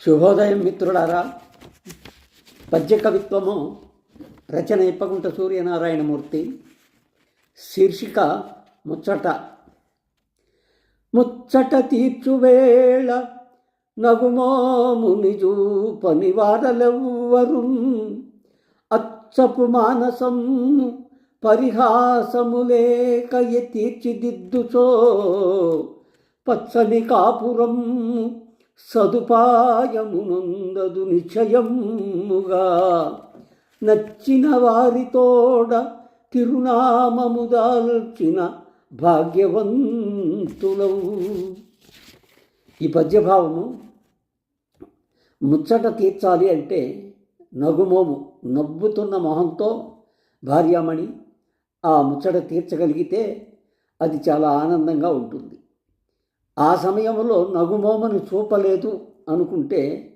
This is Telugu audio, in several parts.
శుభోదయం మిత్రులారా. పద్య కవిత్వము రచన ఇప్పగుంట సూర్యనారాయణమూర్తి. శీర్షిక ముచ్చట. ముచ్చట తీర్చువేళ నగుమోముని చూపని వారలెవ్వరు అచ్చపు మానసం పరిహాసములేక తీర్చిదిద్దుచో పచ్చని కాపురం సదుపాయమునందదు నిశ్చయముగా నచ్చిన వారితోడ తిరునామము దాల్చిన భాగ్యవంతులవు. ఈ పద్యభావము ముచ్చట తీర్చాలి అంటే నగుమోము నవ్వుతున్న మొహంతో భార్యామణి ఆ ముచ్చట తీర్చగలిగితే అది చాలా ఆనందంగా ఉంటుంది. ఆ సమయంలో నగుమోమను చూపలేదు అనుకుంటే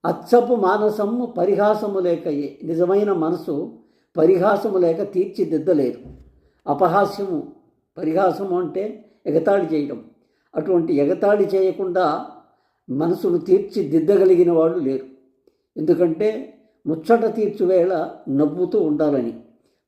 అచ్చపు మానసము పరిహాసము లేకయే. నిజమైన మనసు పరిహాసము లేక తీర్చిదిద్దలేరు. అపహాస్యము, పరిహాసము అంటే ఎగతాళి చేయడం. అటువంటి ఎగతాళి చేయకుండా మనసును తీర్చిదిద్దగలిగిన వాళ్ళు లేరు. ఎందుకంటే ముచ్చట తీర్చువేళ నవ్వుతూ ఉండాలని.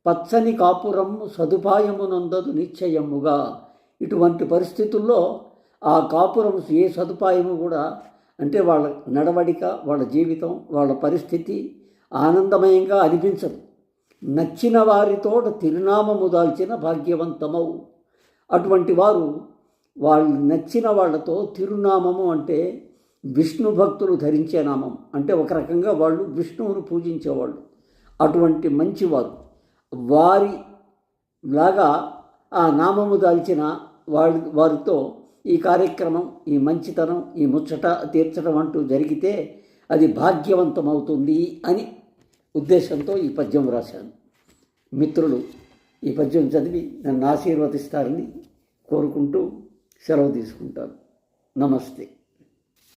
పచ్చని కాపురము సదుపాయమునందదు నిశ్చయముగా. ఇటువంటి పరిస్థితుల్లో ఆ కాపురం ఏ సదుపాయము కూడా, అంటే వాళ్ళ నడవడిక, వాళ్ళ జీవితం, వాళ్ళ పరిస్థితి ఆనందమయంగా అనిపించదు. నచ్చిన వారితోట తిరునామము దాల్చిన భాగ్యవంతమవు. అటువంటి వారు వాళ్ళు నచ్చిన వాళ్ళతో తిరునామము అంటే విష్ణు భక్తులు ధరించే నామం. అంటే ఒక రకంగా వాళ్ళు విష్ణువును పూజించేవాళ్ళు. అటువంటి మంచివారు వారిలాగా ఆ నామము దాల్చిన వారితో ఈ కార్యక్రమం, ఈ మంచితనం, ఈ ముచ్చట తీర్చడం అంటూ జరిగితే అది భాగ్యవంతమవుతుంది అని ఉద్దేశంతో ఈ పద్యం రాశాను. మిత్రులు ఈ పద్యం చదివి నన్ను ఆశీర్వదిస్తారని కోరుకుంటూ సెలవు తీసుకుంటాను. నమస్తే.